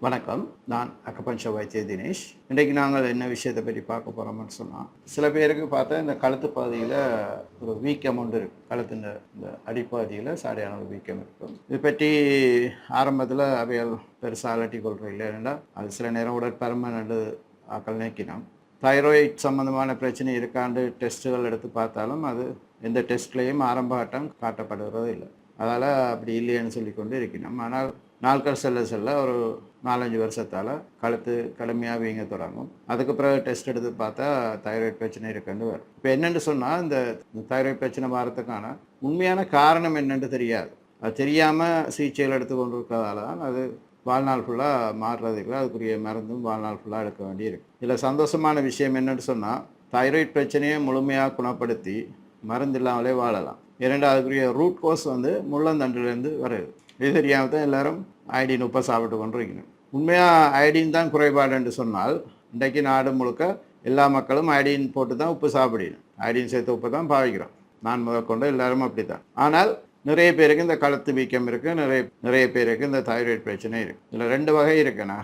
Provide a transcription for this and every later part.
வணக்கம். நான் அக்குபஞ்சர் வைத்திய தினேஷ். இன்றைக்கு நாங்கள் என்ன விஷயத்தை பற்றி பார்க்க போகிறோம்னு சொன்னால், சில பேருக்கு பார்த்தா இந்த கழுத்து பகுதியில் ஒரு வீக்கம் ஒன்று இருக்குது. கழுத்தின் இந்த அடிப்பகுதியில் சாடையான ஒரு வீக்கம் இருக்கும். இது பற்றி ஆரம்பத்தில் அவைகள் பெருசாக அலட்டி கொள்கிற இல்லை. ஏன்னா அது சில நேரம் உடற்பருமன் ஆக்கள் நீக்கினோம். தைராய்டு சம்பந்தமான பிரச்சனை இருக்காண்டு டெஸ்ட்டுகள் எடுத்து பார்த்தாலும் அது எந்த டெஸ்ட்லேயும் ஆரம்ப கட்டம் காட்டப்படுகிறது இல்லை. அதால் அப்படி இல்லைன்னு சொல்லி கொண்டு இருக்கணும். ஆனால் நாட்கள் செல்ல ஒரு 4-5 வருஷத்தால் கழுத்து கடுமையாக வீங்க தொடங்கும். அதுக்கு பிறகு டெஸ்ட் எடுத்து பார்த்தா தைராய்டு பிரச்சனை இருக்குன்னு வரும். இப்போ என்னென்னு சொன்னால், இந்த தைராய்டு பிரச்சனை வரத்துக்கான உண்மையான காரணம் என்னென்னு தெரியாது. அது தெரியாமல் சிகிச்சைகள் எடுத்து கொண்டு இருக்கிறதால தான் அது வாழ்நாள் ஃபுல்லாக மாறுறதுக்கு அதுக்குரிய மருந்தும் வாழ்நாள் ஃபுல்லாக எடுக்க வேண்டியிருக்கு. இதில் சந்தோஷமான விஷயம் என்னென்னு சொன்னால், தைராய்டு பிரச்சனையை முழுமையாக குணப்படுத்தி மருந்து இல்லாமலே வாழலாம். அதுக்குரிய ரூட் கோஸ் முள்ளந்தண்டுலேருந்து வருது. இது தெரியாமல் தான் எல்லோரும் அயோடின் உப்பை சாப்பிட்டு கொண்டு இருக்கணும். உண்மையாக அயோடின் தான் குறைபாடு என்று சொன்னால், இன்றைக்கு நாடு முழுக்க எல்லா மக்களும் அயோடின் போட்டு தான் உப்பு சாப்பிடணும். அயோடின் சேர்த்து உப்பு தான் பாவிக்கிறோம். நான் முதற்கொண்டு எல்லாரும் அப்படி தான். ஆனால் நிறைய பேருக்கு இந்த கழுத்து வீக்கம் இருக்குது, நிறைய பேருக்கு இந்த தைராய்டு பிரச்சனை இருக்குது. இதில் 2 வகை இருக்குண்ணா,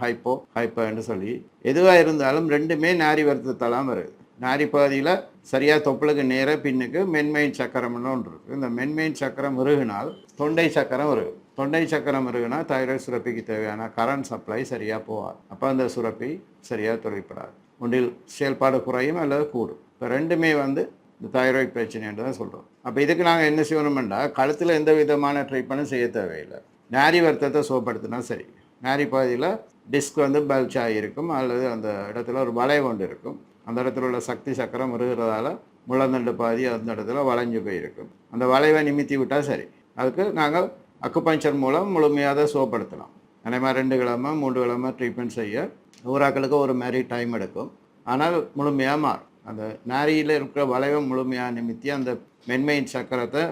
ஹைப்போன்னு சொல்லி. எதுவாக இருந்தாலும் ரெண்டுமே நாரி வருத்தத்தெல்லாம் வருது. நாரி பகுதியில் சரியாக தொப்புளுக்கு நேராக பின்னுக்கு மென்மையின் சக்கரம்னு ஒன்று இருக்குது. இந்த மென்மையின் சக்கரம் இறுகினால் தொண்டை சக்கரம் வருது. தொண்டை சக்கரம் இருக்குன்னா தைராய்டு சுரப்பிக்கு தேவையான கரண்ட் சப்ளை சரியாக போகாது. அப்போ அந்த சுரப்பி சரியாக தொழிற்படாது. ஒன்றில் செயல்பாடு குறையும் அல்லது கூடும். இப்போ ரெண்டுமே இந்த தைராய்டு பிரச்சனைன்னு தான் சொல்கிறோம். அப்போ இதுக்கு நாங்கள் என்ன செய்யணும்னா, கழுத்தில் எந்த விதமான ட்ரீட்மெண்ட்டும் செய்ய தேவையில்லை. நாரி வருத்தத்தை சுகப்படுத்தினா சரி. நாரி பகுதியில் டிஸ்க் பல்ச் ஆகியிருக்கும், அல்லது அந்த இடத்துல ஒரு வளைவு ஒன்று இருக்கும். அந்த இடத்துல உள்ள சக்தி சக்கரம் இருக்கிறதால முள்ளந்தண்டு பாதி அந்த இடத்துல வளைஞ்சு போயிருக்கும். அந்த வளைவை நிமித்தி விட்டால் சரி. அதுக்கு நாங்கள் அக்குபஞ்சர் மூலம் முழுமையாக சுகப்படுத்தலாம். அதே மாதிரி 2 கிழமை 3 கிழமை ட்ரீட்மெண்ட் செய்ய ஊராக்களுக்கு ஒரு மாதிரி டைம் எடுக்கும். ஆனால் முழுமையாக மாறும். அந்த நாரியில் இருக்கிற வளைவை முழுமையாக நிமித்தி அந்த மென்மையின் சக்கரத்தை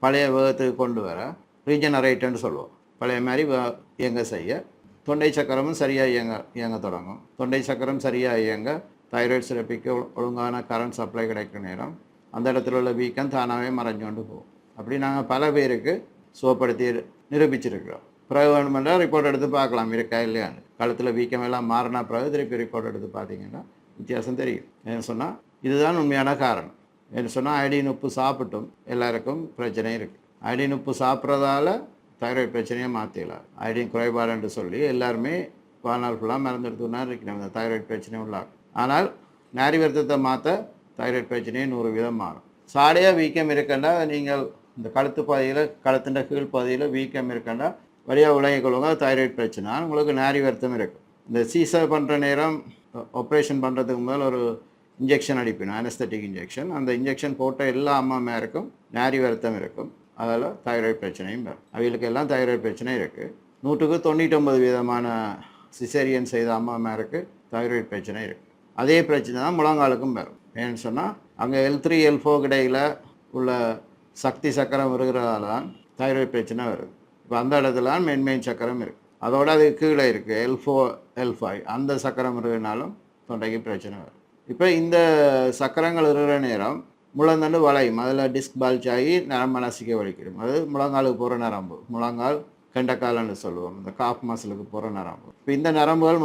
பழைய வேகத்துக்கு கொண்டு வர ரீஜனரேட்டர்னு சொல்லுவோம். பழைய மாதிரி இயங்க செய்ய தொண்டை சக்கரமும் சரியாக இயங்க தொடங்கும். தொண்டை சக்கரம் சரியாக இயங்க தைராய்டு சுரப்பிக்கு ஒழுங்கான கரண்ட் சப்ளை கிடைக்கிற நேரம் அந்த இடத்துல உள்ள வீக்கம் தானாகவே மறைஞ்சு கொண்டு போகும். அப்படி நாங்கள் பல பேருக்கு சுகப்படுத்தி நிரூபிச்சிருக்கிறோம். பிறகு வேணுமென்றா ரிப்போர்ட் எடுத்து பார்க்கலாம் இருக்கா இல்லையான்னு. கழுத்தில் வீக்கம் எல்லாம் மாறினா பிறகு திருப்பி ரிப்போர்ட் எடுத்து பார்த்தீங்கன்னா வித்தியாசம் தெரியும். ஏன்னு சொன்னால் இதுதான் உண்மையான காரணம். ஏன்னு சொன்னால் அயோடின் உப்பு சாப்பிட்டும் எல்லாருக்கும் பிரச்சனை இருக்குது. அயோடின் உப்பு சாப்பிட்றதால தைராய்டு பிரச்சனையை மாற்றிடலாம். அயோடின் குறைபாடு என்று சொல்லி எல்லாருமே வாழ்நாள் ஃபுல்லாக மருந்து எடுத்துனா இருக்கணும் இந்த தைராய்டு பிரச்சனை உள்ளாகும். ஆனால் நாரி வருத்தத்தை மாற்ற தைராய்டு பிரச்சனையை 100% மாறும். சாடையாக வீக்கம் இருக்கண்டா நீங்கள் இந்த கழுத்து பகுதியில் கழுத்துன்ற கீழ் பகுதியில் வீக்கம் இருக்கண்டா வழியாக விளங்கிக் கொள்ளுங்க. தைராய்டு பிரச்சனை உங்களுக்கு நாரி வருத்தம் இருக்கும். இந்த சீசர் பண்ணுற நேரம் ஆப்ரேஷன் பண்ணுறதுக்கு முதல் ஒரு இன்ஜெக்ஷன் அடிக்கணும், அனஸ்தட்டிக் இன்ஜெக்ஷன். அந்த இன்ஜெக்ஷன் போட்ட எல்லா அம்மாருக்கும் நாரி வருத்தம் இருக்கும். அதில் தைராய்டு பிரச்சனையும் வரும். அவங்களுக்கு எல்லாம் தைராய்டு பிரச்சனை இருக்குது. 100க்கு 99% சிசேரியன் செய்த அம்மாருக்கு தைராய்டு பிரச்சனை இருக்குது. அதே பிரச்சனை தான் முழங்காலுக்கும் வரும். ஏன்னு சொன்னால் அங்கே L3 L4 இடையில் உள்ள சக்தி சக்கரம் இருக்கிறதால தான் தைராய்டு பிரச்சனை வருது. இப்போ அந்த இடத்துல மென்மையின் சக்கரம் இருக்குது. அதோடு அது கீழே இருக்குது L4 L5 அந்த சக்கரம் இருக்கிறனாலும் தொண்டைக்கு பிரச்சனை வரும். இப்போ இந்த சக்கரங்கள் இருக்கிற நேரம் முழந்தண்டு வளையும். அதில் டிஸ்க் பல்ச் ஆகி நரம்பு நசிக்க வலிக்கிடும். அது முழங்காலுக்கு போகிற நரம்பு, முழங்கால் கெண்டக்காலன்னு சொல்லுவோம், இந்த காஃப் மசிலுக்கு போகிற நரம்பு. இப்போ இந்த நரம்புகள்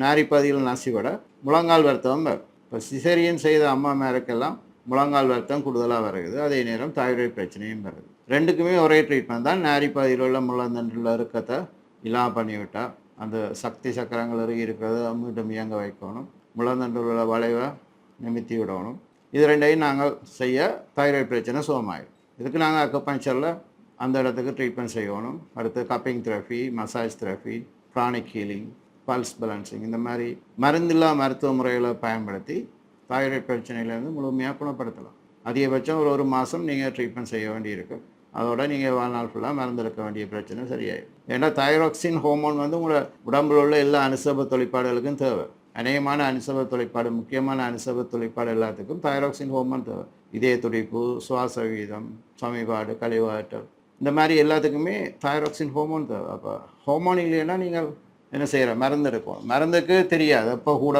நாரி பகுதியில் நசிவிட முழங்கால் வருத்தம் வரும். இப்போ சிசேரியன் செய்த அம்மாருக்கெல்லாம் முழங்கால் வருத்தம் கூடுதலாக வருது. அதே நேரம் தைராய்டு பிரச்சனையும் வருது. ரெண்டுக்குமே ஒரே ட்ரீட்மெண்ட் தான். நாரி பகுதியில் உள்ள முள்ளந்தண்டில் இருக்கத்தை இல்லாமல் பண்ணிவிட்டால் அந்த சக்தி சக்கரங்கள் இருக்கிறத மீண்டும் இயங்க வைக்கணும். முள்ளந்தண்டில் உள்ள வளைவை நிமித்தி விடணும். இது ரெண்டையும் நாங்கள் செய்ய தைராய்டு பிரச்சனை சுகமாயிடும். இதுக்கு நாங்கள் அக்குபஞ்சரில் அந்த இடத்துக்கு ட்ரீட்மெண்ட் செய்யணும். அடுத்து cupping therapy, massage therapy, pranic healing, pulse balancing இந்த மாதிரி மருந்தில்லா மருத்துவ முறைகளை பயன்படுத்தி தைராய்டு பிரச்சனையிலேருந்து முழுமையாக குணப்படுத்தலாம். அதிகபட்சம் ஒரு மாதம் நீங்கள் ட்ரீட்மெண்ட் செய்ய வேண்டியிருக்கு. அதோட நீங்கள் வாழ்நாள் ஃபுல்லாக மருந்து எடுக்க வேண்டிய பிரச்சனை சரியாயிடும். ஏன்னா தைராக்சின் ஹோமோன் உங்களோட உடம்புல உள்ள எல்லா அனுசப தொழிற்பாடுகளுக்கும் தேவை. அநேகமான அனுசப தொழிற்பாடு, முக்கியமான அனுசப தொழிற்பாடு எல்லாத்துக்கும் தைராக்சின் ஹோமோன் தேவை. இதய துடிப்பு, சுவாச வீதம், சமிபாடு, கழிவாற்றல் இந்த மாதிரி எல்லாத்துக்குமே தைராக்சின் ஹோமோன் தேவை. அப்போ ஹோமோன் இல்லைன்னா நீங்கள் என்ன செய்கிற மருந்து எடுக்கணும். மருந்துக்கு தெரியாது எப்போ கூட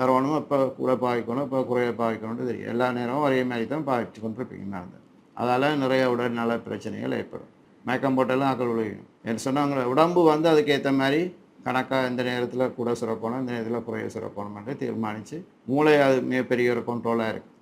வரணும், எப்போ கூட பாவிக்கணும், எப்போ குறைய பாவிக்கணும்னு தெரியும். எல்லா நேரமும் ஒரே மாதிரி தான் பாவிச்சு கொண்டு இருப்பீங்க மருந்து. அதால் நிறைய உடல்நல பிரச்சனைகள் ஏற்படும். மயக்கம் போட்டாலும் ஆக்கள் விழுகும். என்ன சொன்னால் அவங்களோட உடம்பு அதுக்கேற்ற மாதிரி கணக்காக இந்த நேரத்தில் கூட சுரக்கணும், இந்த நேரத்தில் குறைய சுரக்கணும் என்று தீர்மானித்து மூளை அது மிகப்பெரிய ஒரு கண்ட்ரோலாக இருக்குது.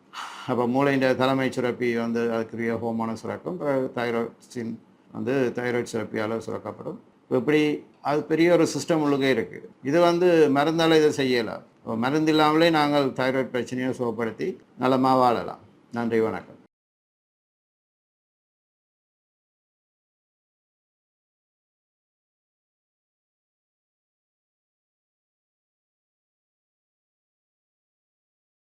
அப்போ மூளையின் தலைமை சுரப்பி வந்து அதுக்குரிய ஹோமோனை சுரக்கும், தைராய்ட்ஸின் வந்து தைராய்டு சுரப்பியால் சுரக்கப்படும். இப்படி அது பெரிய ஒரு சிஸ்டம் உள்ளுக்கே இருக்குது. இது வந்து மருந்தால் இதை செய்யலாம். மருந்து இல்லாமலே நாங்கள் தைராய்டு பிரச்சனையை சுகப்படுத்தி நலமாக வாழலாம். நன்றி, வணக்கம்.